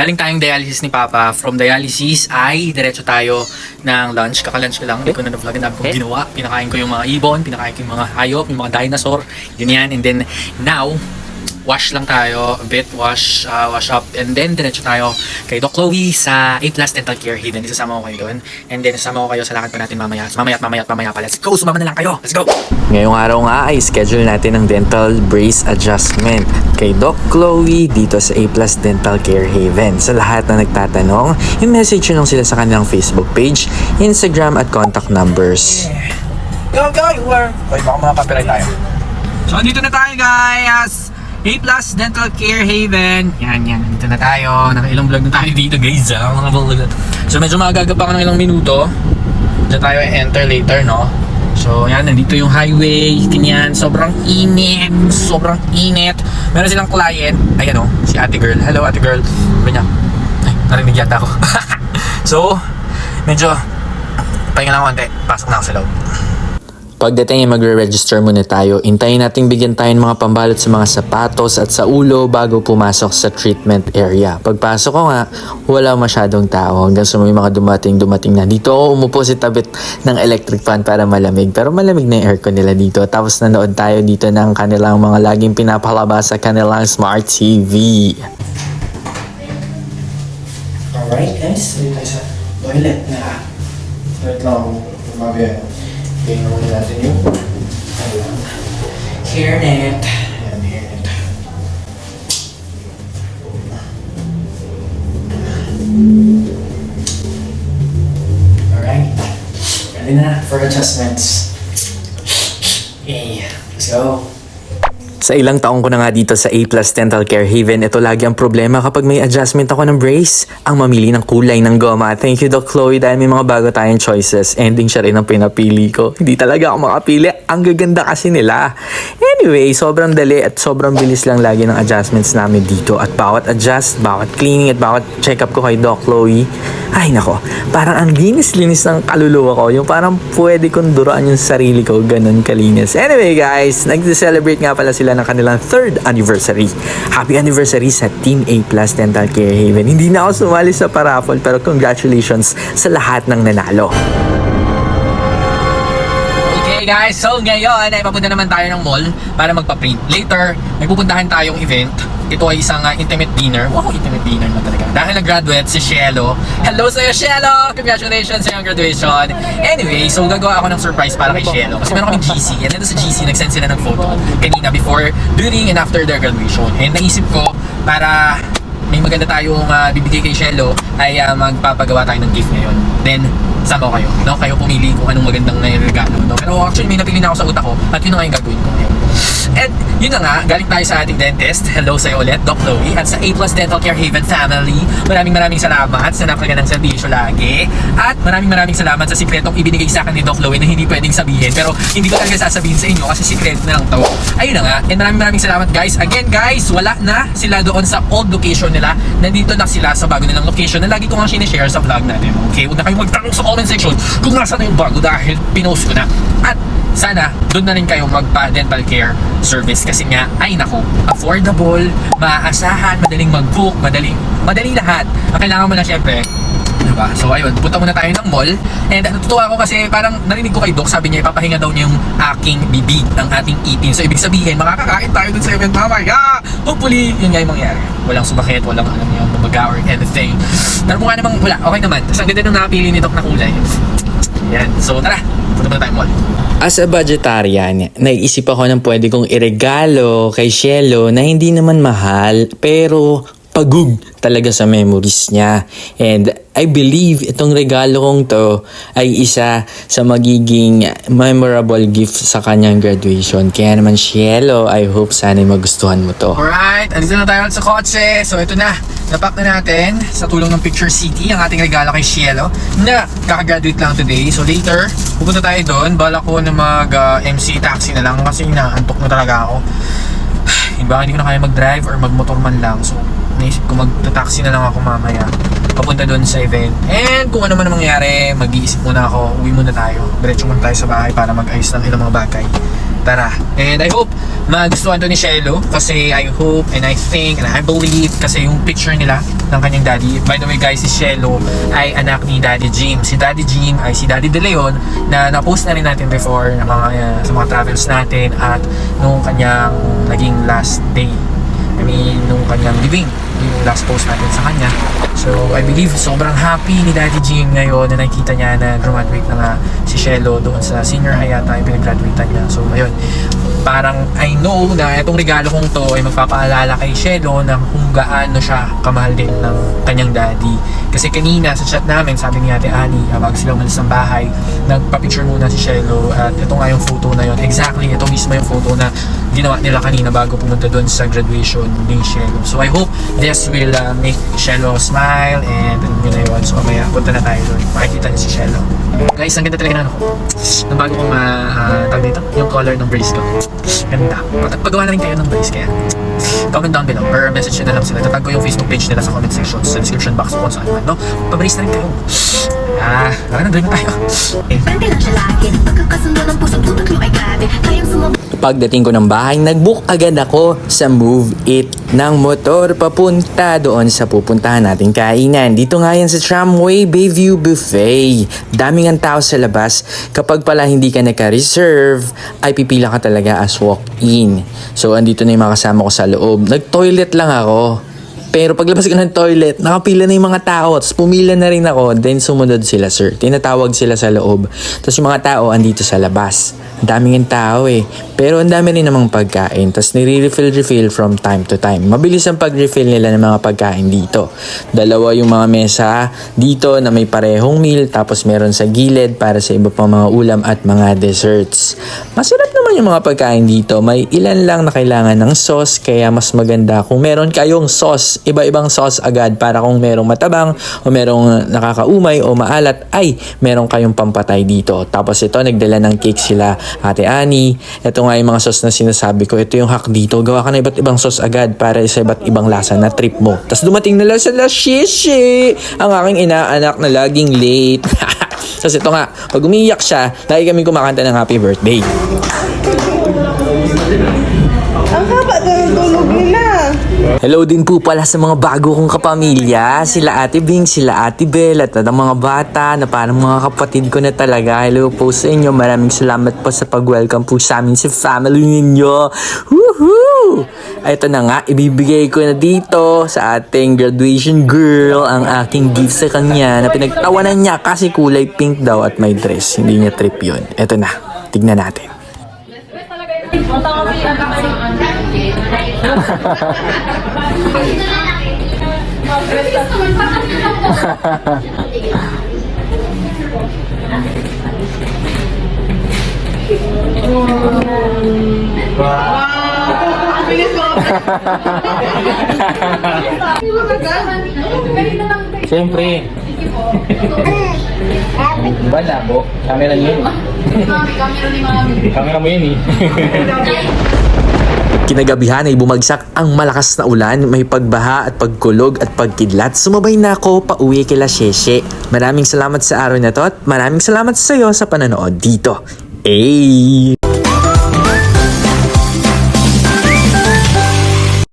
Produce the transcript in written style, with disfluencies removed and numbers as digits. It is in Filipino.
Galing tayong dialysis ni Papa. From dialysis ay diretso tayo ng lunch. Kaka-lunch ko lang. Hindi ko na na-vlog. Ang dami kong ginawa. Pinakain ko yung mga ibon. Pinakain ko yung mga hayop. Yung mga dinosaur. Yun yan. And then now, wash lang tayo, a bit, wash up, and then diretso tayo kay Doc Chloe sa A+ Dental Care Haven. Isasama ko kayo doon, and then isasama ko kayo sa lakad pa natin mamaya pa. Let's go! Sumama na lang kayo! Let's go! Ngayong araw nga ay schedule natin ang dental brace adjustment kay Doc Chloe dito sa A+ Dental Care Haven. Sa lahat na nagtatanong, i-message nyo lang sila sa kanilang Facebook page, Instagram at contact numbers. Go! Okay, baka mga copyright tayo. So, dito na tayo guys! A+ Dental Care Haven. Yan. Dito na tayo. Nakailang vlog na tayo dito guys. Mga vlog. So medyo magagawa pa ng ilang minuto. Diyan tayo enter later, no? So yan, nandito yung highway. Ganyan. Sobrang init. Meron silang client. Ayan o, si ate girl. Hello ate girl. Sabi niya. Ay, narinig yata ako. So, medyo pahinga lang konti. Pasok na ako sa loob. Pagdating ay magre-register muna tayo. Intayin nating bigyan tayo ng mga pambalot sa mga sapatos at sa ulo bago pumasok sa treatment area. Pagpasok ko nga, wala masyadong tao hanggang sa may mga dumating na. Dito ako umupo sa tabit ng electric fan para malamig. Pero malamig na yung aircon nila dito. Tapos nanood tayo dito ng kanilang mga laging pinapalabas sa kanilang smart TV. Alright guys, dito tayo sa toilet na. Toilet lang, mabaya. Tingnan muna natin yung hairnet. Ayan, hairnet. Alright. Ready na for adjustments. Okay, let's go. Sa ilang taong ko na nga dito sa A+ Dental Care Haven, ito lagi ang problema kapag may adjustment ako ng brace, ang mamili ng kulay ng goma. Thank you Doc Chloe dahil may mga bago tayong choices. Ending siya rin ang pinapili ko. Hindi talaga ako makapili. Ang gaganda kasi nila. Anyway, sobrang dali at sobrang bilis lang lagi ng adjustments namin dito. At bawat adjust, bawat cleaning at bawat check-up ko kay Doc Chloe, ay nako, parang ang linis-linis ng kaluluwa ko. Yung parang pwede kong duraan yung sarili ko, ganun kalinis. Anyway guys, nag-celebrate nga pala sila ng kanilang 3rd anniversary. Happy anniversary sa Team A+ Dental Care Haven. Hindi na ako sumali sa paraffol pero congratulations sa lahat ng nanalo. Okay guys, so ngayon ay papunta naman tayo ng mall para magpa-print. Later, may pupuntahan tayong event. Ito ay isang intimate dinner. Wow, intimate dinner na talaga. Dahil nag-graduate si Cielo. Hello sa'yo, Cielo! Congratulations sa iyong graduation. Anyway, so gagawa ako ng surprise para kay Cielo. Kasi meron kaming GC. And then sa GC, nag-send sila ng photo kanina before, during, and after their graduation. And naisip ko, para may maganda tayong bibigay kay Cielo, ay magpapagawa tayo ng gift ngayon. Then, sama kayo. No? Kayo pumili kung anong magandang regalo. No? Pero actually, may napili na ako sa utak ko at yun na nga yung gagawin ko ngayon. And yun na nga, galing tayo sa ating dentist. Hello sa'yo ulit, Doc Chloe. At sa A+ Dental Care Haven family, maraming salamat sa napakagandang serbisyo lagi. At maraming salamat sa sikretong ibinigay sa akin ni Doc Chloe na hindi pwedeng sabihin. Pero hindi ko talaga sasabihin sa inyo kasi sikreto na lang to. Ayun na nga, and maraming salamat guys. Again guys, wala na sila doon sa old location nila. Nandito na sila sa bago nilang location na lagi ko nga sinishare sa vlog natin. Okay, huwag na kayong magtanong sa comment section kung nasa na yung bago dahil pinost ko na. At sana doon na rin kayo magpa-dental care service kasi nga, ay nako, affordable, maaasahan, madaling mag-book, madali lahat. Ang kailangan mo na syempre, diba? So ayun, punta muna tayo ng mall. And natutuwa ako kasi parang narinig ko kay Doc, sabi niya ipapahinga daw niya yung aking bibig, ang ating ipin. So ibig sabihin, makakakain tayo dun sa event mamaya. Hopefully, yun nga yung mangyari. Walang sumakit, walang alam niyo, bumaga or anything. Pero kung nga namang wala, okay naman. Tapos ang ganda nung napili ni Doc na kulay. Yan, so tara, punta muna tayo mall. As a budgetarian, naisip ako ng pwede kong iregalo kay Cielo na hindi naman mahal pero pagug talaga sa memories niya. And I believe itong regalo kong to ay isa sa magiging memorable gift sa kanyang graduation. Kaya naman Cielo, I hope sana magustuhan mo to. Alright, andito na tayo sa kotse. So ito na, napack na natin sa tulong ng Picture City ang ating regalo kay Cielo na kakagraduate lang today. So later, pupunta tayo doon. Bala ko na mag-MC taxi na lang kasi inaantok na talaga ako. Baka hindi ko na kaya mag-drive or mag-motor man lang. So naisip ko mag-taxi na lang ako mamaya papunta doon sa event. And kung ano man ang mangyari, mag-iisip muna ako, uwi muna tayo. Diretso muna tayo sa bahay para mag-ayos ng ilang mga bagay. Tara. And I hope magustuhan to ni Cielo kasi I hope and I think and I believe kasi yung picture nila ng kanyang daddy. By the way guys, si Shelo ay anak ni Daddy Jim. Si Daddy Jim ay si Daddy De Leon na na-post na rin natin before na sa mga travels natin at nung kanyang naging last day. I mean, nung kanyang living, yung last post natin sa kanya. So, I believe sobrang happy ni Daddy Jim ngayon na nakita niya na graduate na nga si Shelo doon sa senior high yata yung pinag-graduatean niya. So, ayun, parang I know na itong regalo kong to ay magpapaalala kay Shelo na kung gaano siya kamahal din ng kanyang daddy. Kasi kanina sa chat namin, sabi ni Ate Annie, bago sila umalis ng bahay, nagpa-picture muna si Shelo at ito nga yung photo na yun. Exactly, ito mismo yung photo na ginawa nila kanina bago pumunta doon sa graduation ni Shelo. So I hope this will make Shelo smile and yun na yun. So mamaya punta na tayo doon. Makikita niyo si Shelo. Guys, ang ganda talaga na ako. Nang bago kong tag dito, yung color ng brace ko. Ganda. Pagawa na rin kayo ng brace kaya comment down below or message nyo na lang sila. Tatag ko yung Facebook page nila sa comment section, sa description box kung saan man, no? Pabrace na rin kayo. Tara na, drive na tayo. Bante lang siya lagi. Pagkakasundo ng pusong tutok nyo ay grabe. Kayang sumabay. Pagdating ko ng bahay, nag-book agad ako sa Move It ng motor papunta doon sa pupuntahan nating kainan. Dito nga yan sa Tramway Bayview Buffet. Daming ang tao sa labas. Kapag pala hindi ka naka-reserve, ay pipila ka talaga as walk-in. So, andito na yung mga kasama ko sa loob. Nag-toilet lang ako. Pero paglabas ko ng toilet, nakapila na yung mga tao. Tapos pumila na rin ako. Then sumunod sila, sir. Tinatawag sila sa loob. Tapos yung mga tao andito sa labas. Ang daming yung tao eh. Pero ang dami rin namang pagkain. Tapos nire-refill from time to time. Mabilis ang pag-refill nila ng mga pagkain dito. Dalawa yung mga mesa dito na may parehong meal. Tapos meron sa gilid para sa iba pang mga ulam at mga desserts. Masarap naman yung mga pagkain dito. May ilan lang na kailangan ng sauce. Kaya mas maganda kung meron kayong sauce. Iba-ibang sauce agad para kung merong matabang o merong nakakaumay o maalat ay meron kayong pampatay dito. Tapos ito, nagdala ng cake sila Ate Annie. Ito nga yung mga sauce na sinasabi ko. Ito yung hack dito. Gawa ka na iba't ibang sauce agad para sa iba't ibang lasa na trip mo. Tapos dumating na lang sa La Shishi, ang aking inaanak na laging late. Tapos ito nga, pag umiiyak siya, lagi kami kumakanta ng happy birthday. Ang haba ng tulog nila. Hello din po pala sa mga bago kong kapamilya. Sila Ate Bing, sila Ate Bel at ang mga bata na parang mga kapatid ko na talaga. Hello po sa inyo. Maraming salamat po sa pag-welcome po sa amin sa family ninyo. Woohoo! Ito na nga, ibibigay ko na dito sa ating graduation girl ang aking gift sa kanya na pinagtawanan niya kasi kulay pink daw at may dress. Hindi niya trip yun. Ito na, tignan natin. Siyempre. Diba labo? Camera niyo yun. Camera mo yun eh. Kinagabihan ay bumagsak ang malakas na ulan, may pagbaha at pagkulog at pagkidlat. Sumabay na ako pauwi kila Sheshe. Maraming salamat sa araw na to at maraming salamat sa iyo sa panonood dito. Hey!